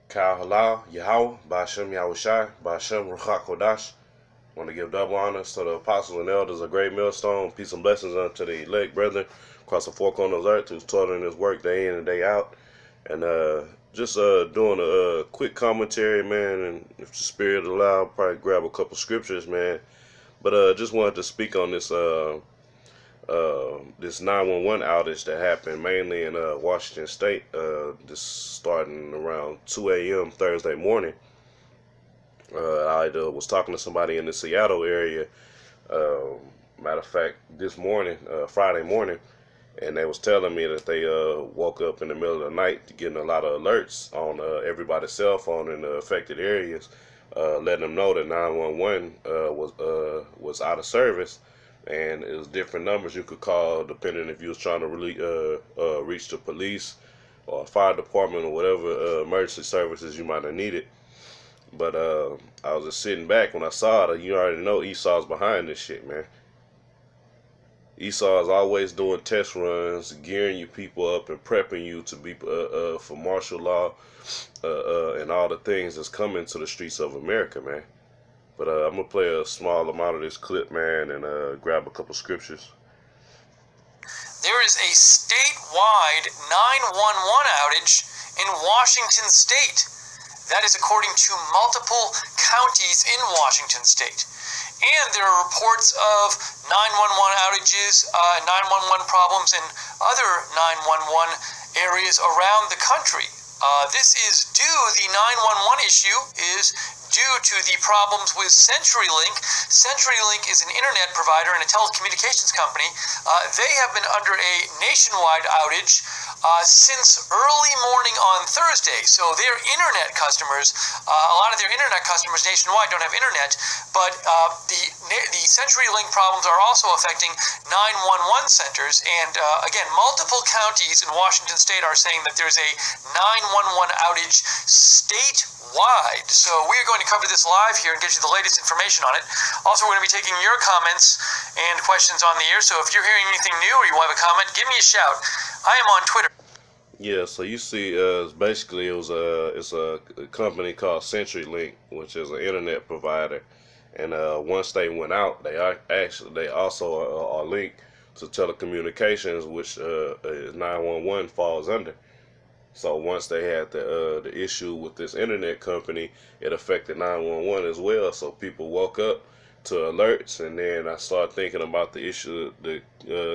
Kal Halal, Yahweh, Ba'ashem Yahushai, Ba'ashem Ruach Kodash. Want to give double honors to the apostles and elders of Great Millstone. Peace and blessings unto the elect brethren across the four corners of the earth who's toiling this work day in and day out. And just doing a quick commentary, man. And if the spirit allow, I'll probably grab a couple scriptures, man. But just wanted to speak on this this 911 outage that happened mainly in Washington State. This starting around 2 a.m. Thursday morning. I was talking to somebody in the Seattle area. Matter of fact, this morning, Friday morning, and they was telling me that they woke up in the middle of the night to getting a lot of alerts on everybody's cell phone in the affected areas, letting them know that 911 was out of service, and it was different numbers you could call depending if you was trying to really reach the police or fire department or whatever emergency services you might have needed. But I was just sitting back when I saw it. You already know Esau's behind this shit, man. Esau is always doing test runs, gearing you people up and prepping you to be for martial law and all the things that's coming to the streets of America, man. But I'm going to play a small amount of this clip, man, and grab a couple scriptures. There is a statewide 911 outage in Washington State. That is according to multiple counties in Washington State. And there are reports of 911 outages, 911 problems in other 911 areas around the country. This is the 911 issue is due to the problems with CenturyLink. CenturyLink is an internet provider and a telecommunications company. They have been under a nationwide outage since early morning on Thursday. So their internet customers, a lot of their internet customers nationwide don't have internet, but the CenturyLink problems are also affecting 911 centers. And again, multiple counties in Washington State are saying that there's a 911 outage statewide. So we are going to cover this live here and get you the latest information on it. Also, we're going to be taking your comments and questions on the air. So if you're hearing anything new or you have a comment, give me a shout. I am on Twitter. Yeah, so you see, basically it's a company called CenturyLink, which is an internet provider. And once they went out, they also are linked to telecommunications, which 911 falls under. So once they had the issue with this internet company, it affected 911 as well. So people woke up to alerts, and then I started thinking about the issue, the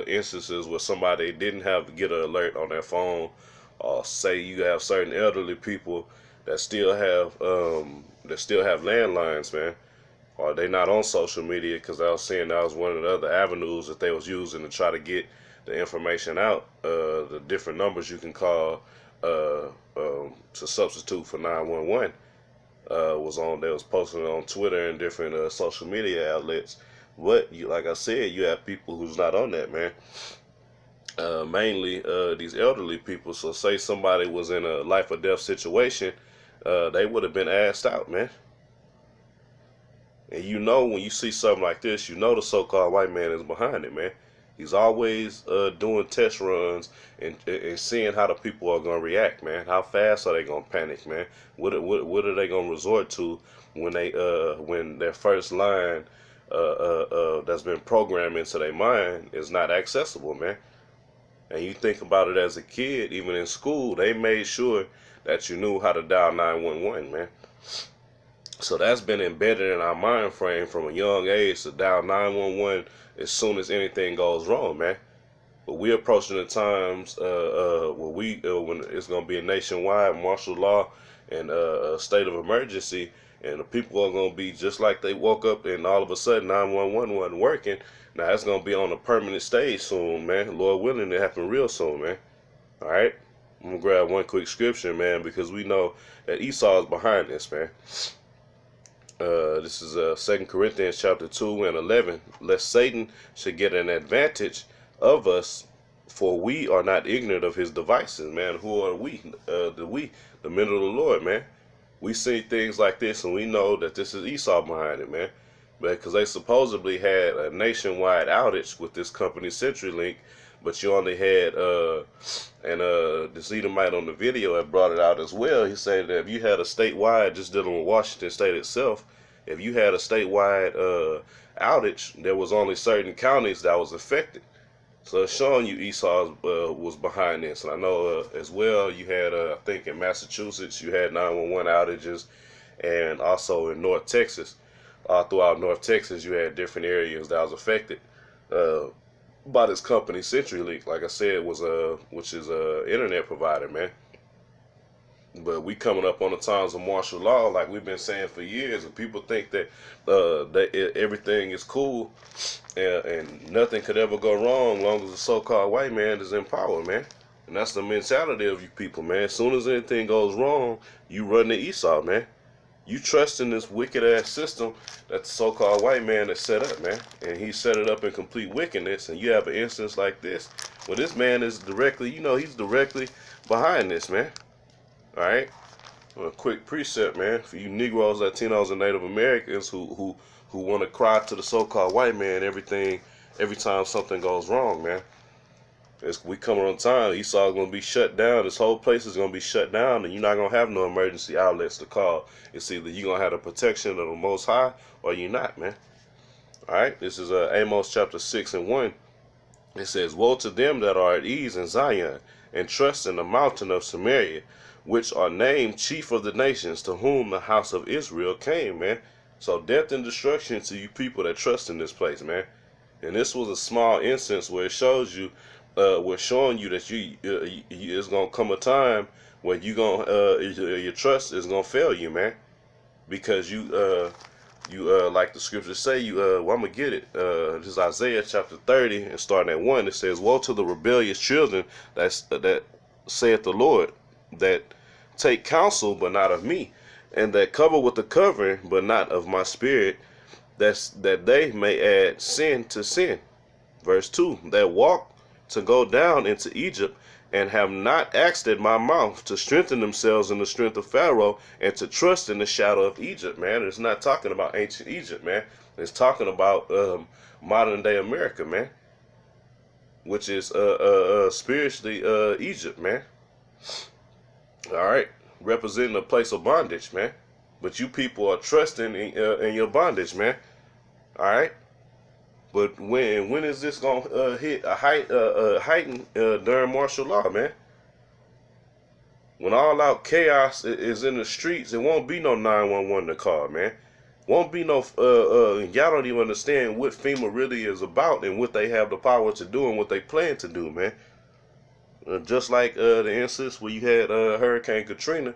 instances where somebody didn't have to get an alert on their phone, or say you have certain elderly people that still have landlines, man, or they not on social media, because I was seeing that was one of the other avenues that they was using to try to get the information out, the different numbers you can call to substitute for 911 they was posting it on Twitter and different social media outlets. But like I said, you have people who's not on that, man. Mainly these elderly people. So say somebody was in a life or death situation, they would have been asked out, man. And you know, when you see something like this, you know the so-called white man is behind it, man. He's always doing test runs and seeing how the people are going to react, man. How fast are they going to panic, man? What are they going to resort to when their first line that's been programmed into their mind is not accessible, man? And you think about it as a kid, even in school, they made sure that you knew how to dial 911, man. So that's been embedded in our mind frame from a young age to dial 911 as soon as anything goes wrong, man. But we're approaching the times when it's going to be a nationwide martial law and a state of emergency, and the people are going to be just like they woke up and all of a sudden 911 wasn't working. Now it's going to be on a permanent stage soon, man. Lord willing, it happen real soon, man. All right? I'm going to grab one quick scripture, man, because we know that Esau is behind this, man. This is 2 Corinthians chapter 2 and 11. Lest Satan should get an advantage of us, for we are not ignorant of his devices, man. Who are we? The men of the Lord, man. We see things like this and we know that this is Esau behind it, man. Because they supposedly had a nationwide outage with this company CenturyLink, but you only had this Edomite on the video had brought it out as well. He said that if you had a statewide, just dealing with Washington State itself, if you had a statewide outage, there was only certain counties that was affected. So it's showing you Esau was behind this. And I know as well you had, I think in Massachusetts, you had 911 outages, and also in North Texas. Throughout North Texas, you had different areas that was affected by this company, CenturyLink, like I said, was which is a internet provider, man. But we coming up on the times of martial law, like we've been saying for years, and people think that everything is cool and nothing could ever go wrong, long as the so-called white man is in power, man. And that's the mentality of you people, man. As soon as anything goes wrong, you run to Esau, man. You trust in this wicked ass system that the so-called white man has set up, man, and he set it up in complete wickedness. And you have an instance like this, where this man is directly, he's directly behind this, man. All right, a quick precept, man, for you Negroes, Latinos, and Native Americans who want to cry to the so-called white man every time something goes wrong, man. We coming on time. Esau's gonna be shut down. This whole place is gonna be shut down, and you're not gonna have no emergency outlets to call. It's either you're gonna have the protection of the Most High, or you're not, man. All right, this is Amos chapter 6:1. It says, "Woe to them that are at ease in Zion, and trust in the mountain of Samaria, which are named chief of the nations, to whom the house of Israel came," man. So death and destruction to you people that trust in this place, man. And this was a small instance where it shows you, we're showing you that it's gonna come a time where your trust is gonna fail you, man, because you like the scriptures say, well, I'm gonna get it. This is Isaiah chapter 30 and starting at 1. It says, "Woe to the rebellious children that saith the Lord, that take counsel but not of me, and that cover with the covering but not of my spirit, that they may add sin to sin." Verse 2, "That walk to go down into Egypt, and have not asked at my mouth, to strengthen themselves in the strength of Pharaoh, and to trust in the shadow of Egypt," man. It's not talking about ancient Egypt, man. It's talking about modern day America, man, which is spiritually Egypt, man. All right, representing a place of bondage, man. But you people are trusting in your bondage, man. All right. But when is this gonna hit a heighten during martial law, man? When all out chaos is in the streets, it won't be no 911 to call, man. Won't be no y'all don't even understand what FEMA really is about and what they have the power to do and what they plan to do, man. Just like the instance where you had Hurricane Katrina,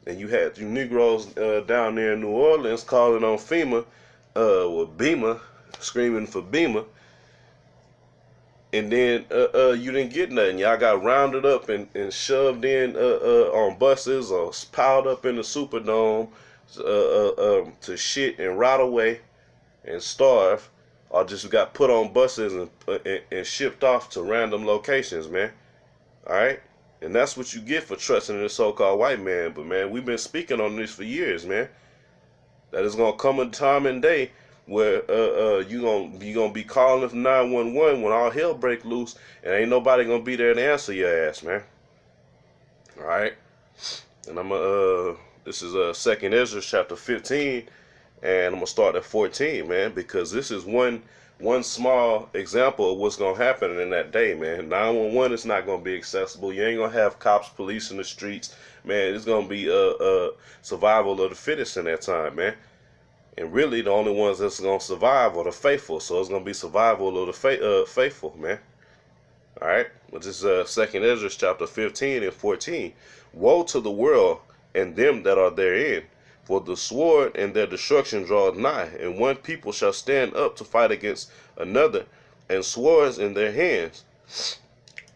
and you had you Negroes down there in New Orleans calling on FEMA with BEMA, screaming for BEMA, and then you didn't get nothing. Y'all got rounded up and shoved in on buses or piled up in the Superdome to shit and rot away and starve, or just got put on buses and shipped off to random locations, man. All right, and that's what you get for trusting in the so-called white man. But man, we've been speaking on this for years, man. That is gonna come a time and day where you gonna be calling for 911 when all hell break loose, and ain't nobody gonna be there to answer your ass, man. All right, and this is 2nd Ezra chapter 15, and I'm gonna start at 14, man, because this is one small example of what's gonna happen in that day, man. 911 is not gonna be accessible. You ain't gonna have cops, police in the streets, man. It's gonna be survival of the fittest in that time, man. And really, the only ones that's gonna survive are the faithful. So it's gonna be survival of the faithful, man. All right, which is 2nd Ezra chapter 15 and 14. "Woe to the world and them that are therein, for the sword and their destruction draweth nigh, and one people shall stand up to fight against another, and swords in their hands.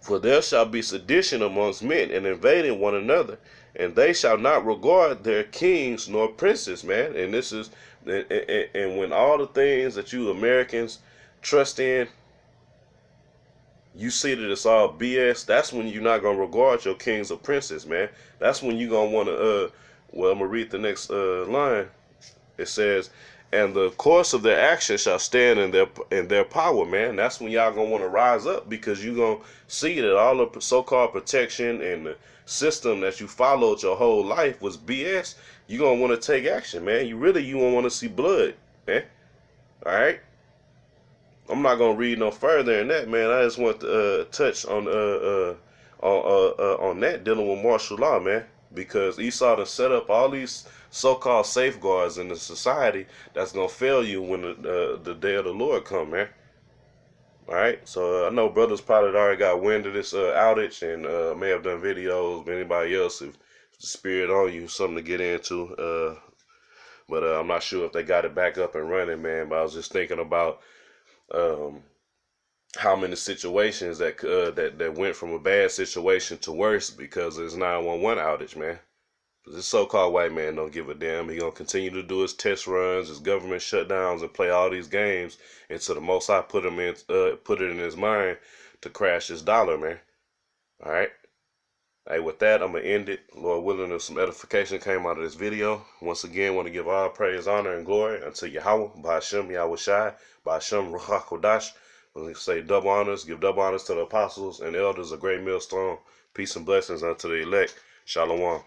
For there shall be sedition amongst men, and invading one another, and they shall not regard their kings nor princes," man. And this is, and when all the things that you Americans trust in, you see that it's all BS, that's when you're not going to regard your kings or princes, man. That's when you're going to want to, well, I'm going to read the next line. It says, and the course of their action shall stand in their power, man. That's when y'all gonna want to rise up, because you gonna see that all the so-called protection and the system that you followed your whole life was BS. You gonna want to take action, man. You gonna want to see blood, man. All right. I'm not gonna read no further than that, man. I just want to touch on that, dealing with martial law, man, because Esau done set up all these so-called safeguards in the society that's gonna fail you when the day of the Lord come, man. All right, so I know brothers probably already got wind of this outage and may have done videos. But anybody else, if the spirit on you, something to get into. But I'm not sure if they got it back up and running, man. But I was just thinking about how many situations that went from a bad situation to worse because of this 911 outage, man. This so-called white man don't give a damn. He gonna continue to do his test runs, his government shutdowns, and play all these games until the Most High put it in his mind to crash his dollar, man. All right. Hey, with that, I'm gonna end it. Lord willing, if some edification came out of this video, once again, want to give all praise, honor, and glory unto Yahweh, Ba'Shem Yahweh Shai, Ba'Shem Ruach HaKodesh. We say double honors, give double honors to the apostles and elders of Great Millstone. Peace and blessings unto the elect. Shalom.